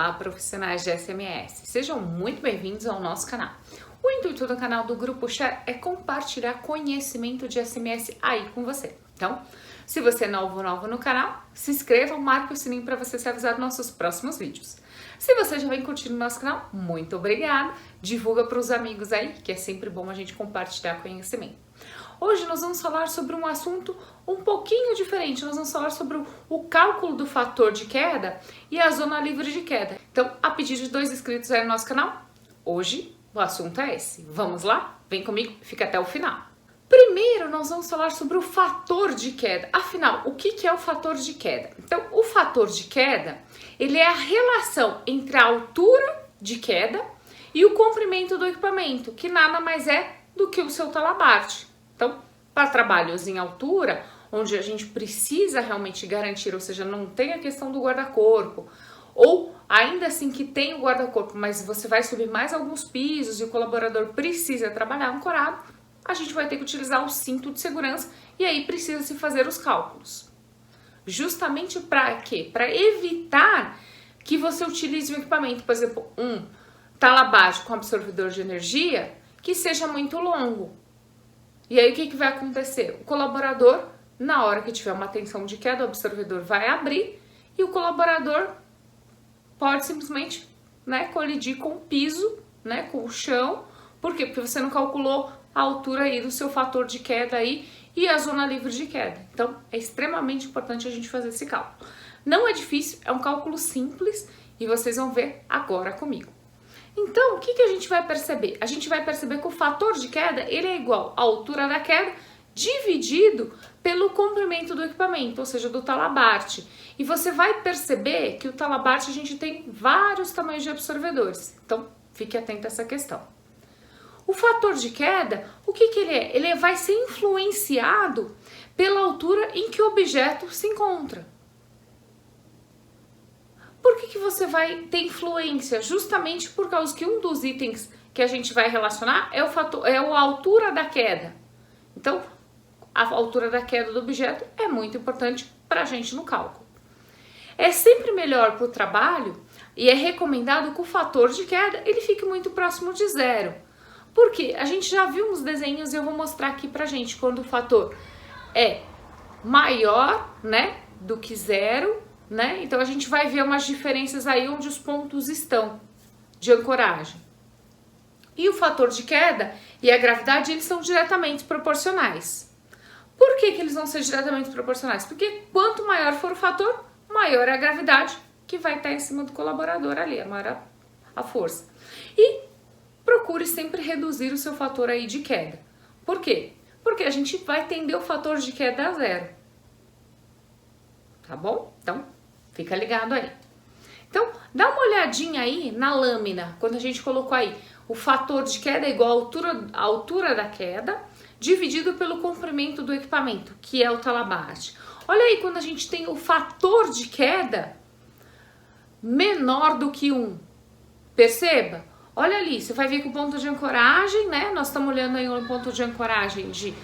Olá, profissionais de SMS, sejam muito bem-vindos ao nosso canal. O intuito do canal do Grupo Share é compartilhar conhecimento de SMS aí com você. Então, se você é novo no canal, se inscreva, marque o sininho para você ser avisado dos nossos próximos vídeos. Se você já vem curtindo o nosso canal, muito obrigada. Divulga para os amigos aí, que é sempre bom a gente compartilhar conhecimento. Hoje nós vamos falar sobre um assunto um pouquinho diferente. Nós vamos falar sobre o cálculo do fator de queda e a zona livre de queda. Então, a pedido de 2 inscritos aí no nosso canal, hoje o assunto é esse. Vamos lá? Vem comigo, fica até o final. Primeiro, nós vamos falar sobre o fator de queda. Afinal, o que é o fator de queda? Então, o fator de queda, ele é a relação entre a altura de queda e o comprimento do equipamento, que nada mais é do que o seu talabarte. Então, para trabalhos em altura, onde a gente precisa realmente garantir, ou seja, não tem a questão do guarda-corpo, ou ainda assim que tem o guarda-corpo, mas você vai subir mais alguns pisos e o colaborador precisa trabalhar ancorado, a gente vai ter que utilizar o cinto de segurança e aí precisa se fazer os cálculos. Justamente para quê? Para evitar que você utilize um equipamento, por exemplo, um talabarte com absorvedor de energia, que seja muito longo. E aí o que vai acontecer? O colaborador, na hora que tiver uma tensão de queda, o absorvedor vai abrir e o colaborador pode simplesmente, colidir com o piso, com o chão. Por quê? Porque você não calculou a altura aí do seu fator de queda aí e a zona livre de queda. Então, é extremamente importante a gente fazer esse cálculo. Não é difícil, é um cálculo simples e vocês vão ver agora comigo. Então, o que a gente vai perceber? A gente vai perceber que o fator de queda, ele é igual à altura da queda dividido pelo comprimento do equipamento, ou seja, do talabarte. E você vai perceber que o talabarte a gente tem vários tamanhos de absorvedores. Então, fique atento a essa questão. O fator de queda, o que ele é? Ele vai ser influenciado pela altura em que o objeto se encontra. Por que você vai ter influência? Justamente por causa que um dos itens que a gente vai relacionar é a altura da queda. Então, a altura da queda do objeto é muito importante para a gente no cálculo. É sempre melhor para o trabalho e é recomendado que o fator de queda ele fique muito próximo de zero. Porque a gente já viu uns desenhos e eu vou mostrar aqui pra gente quando o fator é maior, do que zero, Então a gente vai ver umas diferenças aí onde os pontos estão de ancoragem. E o fator de queda e a gravidade, eles são diretamente proporcionais. Por que eles vão ser diretamente proporcionais? Porque quanto maior for o fator, maior é a gravidade que vai estar em cima do colaborador ali, maior a força. E procure sempre reduzir o seu fator aí de queda. Por quê? Porque a gente vai tender o fator de queda a zero. Tá bom? Então, fica ligado aí. Então, dá uma olhadinha aí na lâmina, quando a gente colocou aí o fator de queda é igual à altura da queda, dividido pelo comprimento do equipamento, que é o talabarte. Olha aí quando a gente tem o fator de queda menor do que 1. Perceba? Olha ali, você vai ver que o ponto de ancoragem, nós estamos olhando aí um ponto de ancoragem de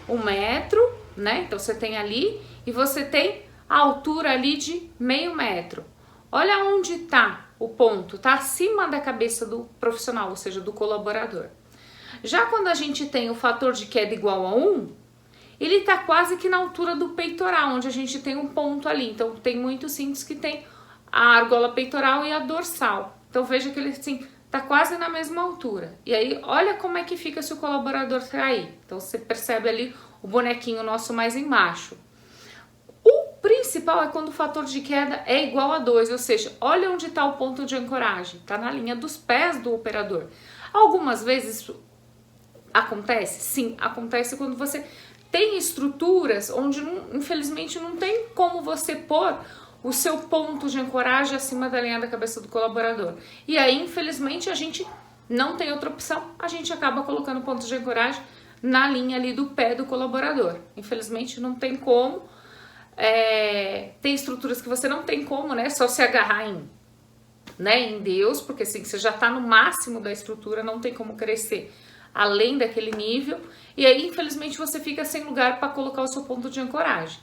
1 metro, Então você tem ali e você tem a altura ali de meio metro. Olha onde está o ponto, está acima da cabeça do profissional, ou seja, do colaborador. Já quando a gente tem o fator de queda igual a 1, ele está quase que na altura do peitoral, onde a gente tem um ponto ali. Então tem muitos cintos que tem a argola peitoral e a dorsal. Então veja que ele assim, está quase na mesma altura. E aí olha como é que fica se o colaborador cair. Então você percebe ali o bonequinho nosso mais embaixo. Principal é quando o fator de queda é igual a 2, ou seja, olha onde está o ponto de ancoragem, está na linha dos pés do operador. Algumas vezes isso acontece? Sim, acontece quando você tem estruturas onde infelizmente não tem como você pôr o seu ponto de ancoragem acima da linha da cabeça do colaborador. E aí, infelizmente, a gente não tem outra opção, a gente acaba colocando o ponto de ancoragem na linha ali do pé do colaborador. Infelizmente, não tem como. Tem estruturas que você não tem como, só se agarrar em Deus, porque assim, você já está no máximo da estrutura, não tem como crescer além daquele nível, e aí infelizmente você fica sem lugar para colocar o seu ponto de ancoragem.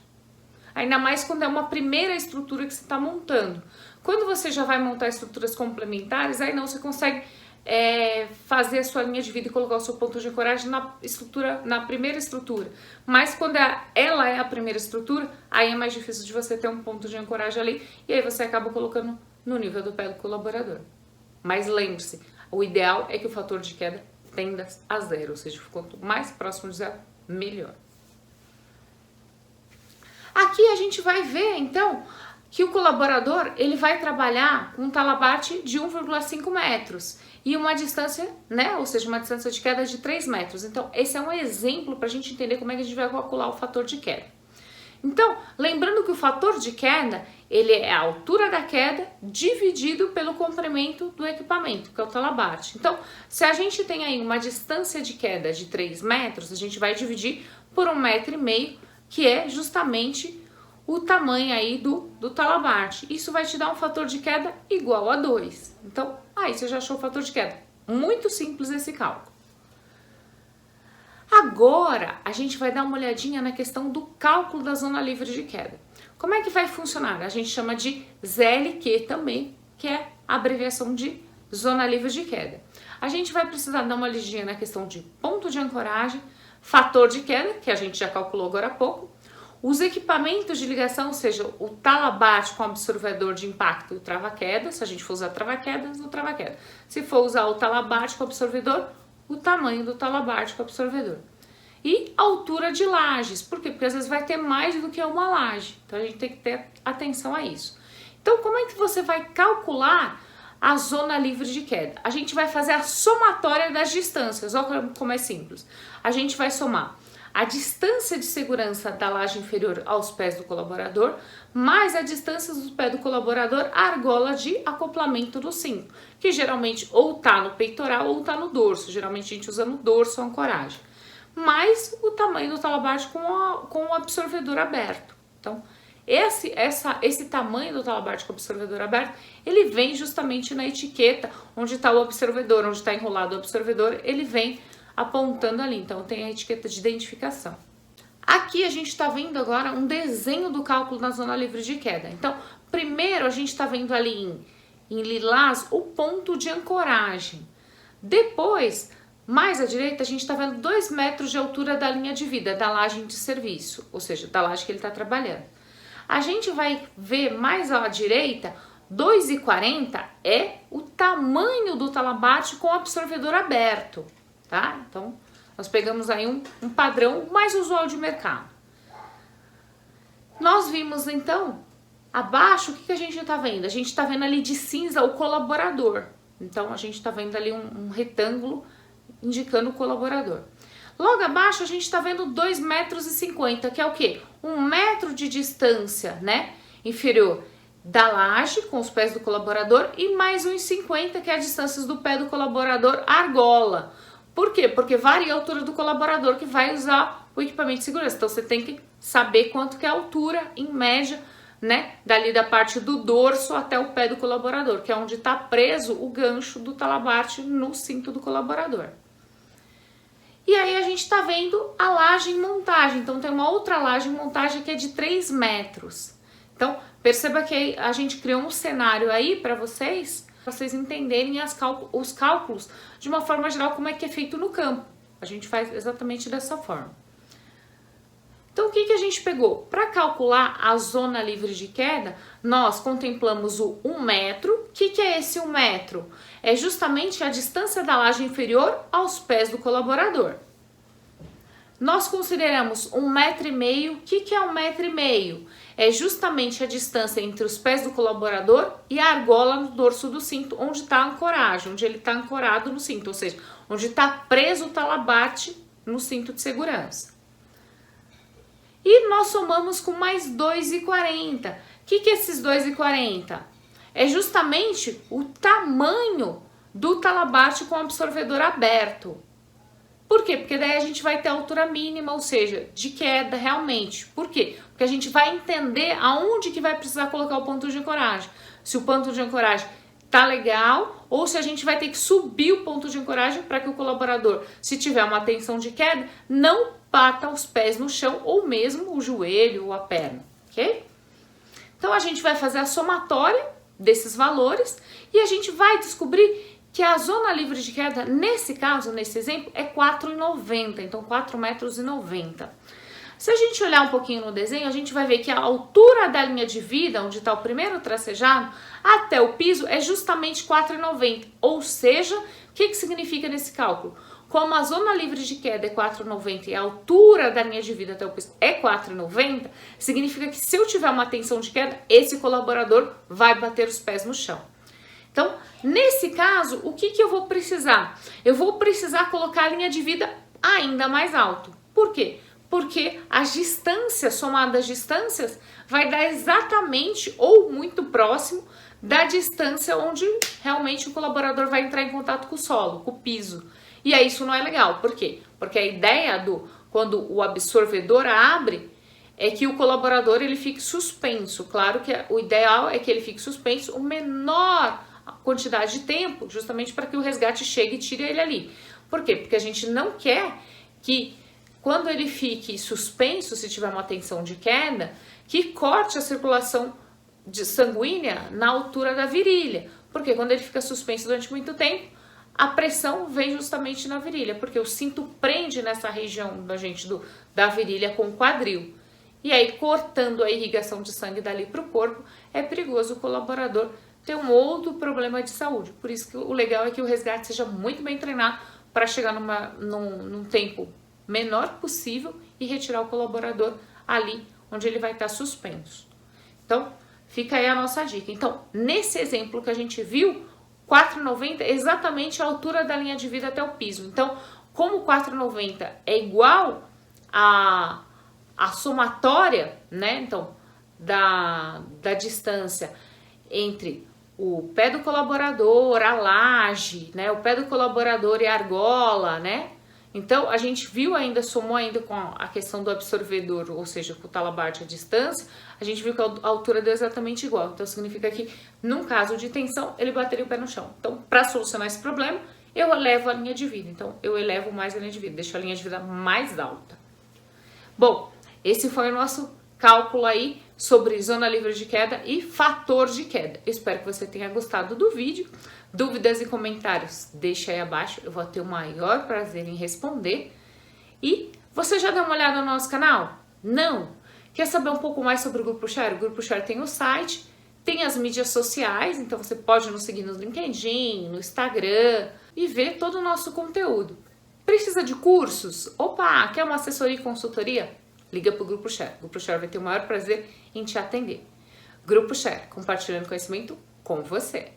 Ainda mais quando é uma primeira estrutura que você está montando. Quando você já vai montar estruturas complementares, aí não, você consegue fazer a sua linha de vida e colocar o seu ponto de ancoragem na primeira estrutura. Mas quando ela é a primeira estrutura, aí é mais difícil de você ter um ponto de ancoragem ali, e aí você acaba colocando no nível do pé do colaborador. Mas lembre-se, o ideal é que o fator de queda tenda a zero, ou seja, quanto mais próximo de zero, melhor. Aqui a gente vai ver, então, que o colaborador ele vai trabalhar com um talabarte de 1,5 metros e uma distância, né, ou seja, uma distância de queda de 3 metros. Então, esse é um exemplo para a gente entender como é que a gente vai calcular o fator de queda. Então, lembrando que o fator de queda, ele é a altura da queda dividido pelo comprimento do equipamento, que é o talabarte. Então, se a gente tem aí uma distância de queda de 3 metros, a gente vai dividir por 1,5 metro, que é justamente o tamanho aí do talabarte. Isso vai te dar um fator de queda igual a 2. Então, aí você já achou o fator de queda. Muito simples esse cálculo. Agora, a gente vai dar uma olhadinha na questão do cálculo da zona livre de queda. Como é que vai funcionar? A gente chama de ZLQ também, que é a abreviação de zona livre de queda. A gente vai precisar dar uma olhadinha na questão de ponto de ancoragem, fator de queda, que a gente já calculou agora há pouco, os equipamentos de ligação, ou seja, o talabarte com absorvedor de impacto e o trava-queda, se a gente for usar trava-quedas, o trava-queda. Se for usar o talabarte com absorvedor, o tamanho do talabarte com absorvedor. E a altura de lajes, por quê? Porque às vezes vai ter mais do que uma laje, então a gente tem que ter atenção a isso. Então, como é que você vai calcular a zona livre de queda? A gente vai fazer a somatória das distâncias, olha como é simples. A gente vai somar a distância de segurança da laje inferior aos pés do colaborador, mais a distância do pé do colaborador à argola de acoplamento do cinto, que geralmente ou tá no peitoral ou tá no dorso, geralmente a gente usa no dorso a ancoragem, mais o tamanho do talabarte com o absorvedor aberto. Então, esse tamanho do talabarte com o absorvedor aberto, ele vem justamente na etiqueta, onde está o absorvedor, onde está enrolado o absorvedor, ele vem apontando ali, então tem a etiqueta de identificação. Aqui a gente está vendo agora um desenho do cálculo da zona livre de queda. Então, primeiro a gente está vendo ali em lilás o ponto de ancoragem. Depois, mais à direita, a gente está vendo 2 metros de altura da linha de vida, da laje de serviço, ou seja, da laje que ele está trabalhando. A gente vai ver mais à direita, 2,40 é o tamanho do talabarte com o absorvedor aberto. Tá? Então, nós pegamos aí um padrão mais usual de mercado. Nós vimos, então, abaixo, o que a gente está vendo? A gente está vendo ali de cinza o colaborador. Então, a gente está vendo ali um retângulo indicando o colaborador. Logo abaixo, a gente está vendo 2,50 metros, que é o quê? 1 metro de distância, né? Inferior da laje com os pés do colaborador e mais 1,50, que é a distância do pé do colaborador à argola. Por quê? Porque varia a altura do colaborador que vai usar o equipamento de segurança. Então, você tem que saber quanto que é a altura, em média, né? Dali da parte do dorso até o pé do colaborador, que é onde está preso o gancho do talabarte no cinto do colaborador. E aí, a gente está vendo a laje em montagem. Então, tem uma outra laje em montagem que é de 3 metros. Então, perceba que a gente criou um cenário aí para vocês entenderem os cálculos de uma forma geral, como é que é feito no campo. A gente faz exatamente dessa forma. Então, o que a gente pegou? Para calcular a zona livre de queda, nós contemplamos o 1 metro. O que é esse 1 metro? É justamente a distância da laje inferior aos pés do colaborador. Nós consideramos 1,5 metro. O que é 1,5 metro? É justamente a distância entre os pés do colaborador e a argola no dorso do cinto, onde está a ancoragem, onde ele está ancorado no cinto, ou seja, onde está preso o talabarte no cinto de segurança. E nós somamos com mais 2,40. O que é esses 2,40? É justamente o tamanho do talabarte com o absorvedor aberto. Por quê? Porque daí a gente vai ter a altura mínima, ou seja, de queda realmente. Por quê? Porque a gente vai entender aonde que vai precisar colocar o ponto de ancoragem. Se o ponto de ancoragem tá legal, ou se a gente vai ter que subir o ponto de ancoragem para que o colaborador, se tiver uma tensão de queda, não bata os pés no chão ou mesmo o joelho ou a perna. ok? Então a gente vai fazer a somatória desses valores e a gente vai descobrir que a zona livre de queda, nesse caso, nesse exemplo, é 4,90, então 4,90 metros. Se a gente olhar um pouquinho no desenho, a gente vai ver que a altura da linha de vida, onde está o primeiro tracejado, até o piso é justamente 4,90. Ou seja, o que significa nesse cálculo? Como a zona livre de queda é 4,90 e a altura da linha de vida até o piso é 4,90, significa que se eu tiver uma tensão de queda, esse colaborador vai bater os pés no chão. Então, nesse caso, o que eu vou precisar? Eu vou precisar colocar a linha de vida ainda mais alto. Por quê? Porque as distâncias, somadas às distâncias, vai dar exatamente ou muito próximo da distância onde realmente o colaborador vai entrar em contato com o solo, com o piso. E aí isso não é legal. Por quê? Porque a ideia quando o absorvedor abre, é que o colaborador ele fique suspenso. Claro que o ideal é que ele fique suspenso o menor quantidade de tempo, justamente para que o resgate chegue e tire ele ali. Por quê? Porque a gente não quer que quando ele fique suspenso, se tiver uma tensão de queda, que corte a circulação sanguínea na altura da virilha. Porque quando ele fica suspenso durante muito tempo, a pressão vem justamente na virilha, porque o cinto prende nessa região da virilha com o quadril. E aí, cortando a irrigação de sangue dali para o corpo, é perigoso o colaborador ter um outro problema de saúde. Por isso que o legal é que o resgate seja muito bem treinado para chegar num tempo menor possível e retirar o colaborador ali onde ele vai estar suspenso. Então, fica aí a nossa dica. Então, nesse exemplo que a gente viu, 4,90 é exatamente a altura da linha de vida até o piso. Então, como 4,90 é igual a somatória, né? Então, da distância entre o pé do colaborador, a laje, né? O pé do colaborador e a argola, né? Então, a gente somou ainda com a questão do absorvedor, ou seja, com o talabarte à distância, a gente viu que a altura deu exatamente igual. Então, significa que, num caso de tensão, ele bateria o pé no chão. Então, para solucionar esse problema, eu elevo a linha de vida. Então, eu elevo mais a linha de vida, deixo a linha de vida mais alta. Bom, esse foi o nosso cálculo aí sobre zona livre de queda e fator de queda. Eu espero que você tenha gostado do vídeo. Dúvidas e comentários, deixa aí abaixo, eu vou ter o maior prazer em responder. E você já deu uma olhada no nosso canal? Não? Quer saber um pouco mais sobre o Grupo Share? O Grupo Share tem o site, tem as mídias sociais, então você pode nos seguir no LinkedIn, no Instagram e ver todo o nosso conteúdo. Precisa de cursos? Opa, quer uma assessoria e consultoria? Liga para o Grupo Share. O Grupo Share vai ter o maior prazer em te atender. Grupo Share, compartilhando conhecimento com você.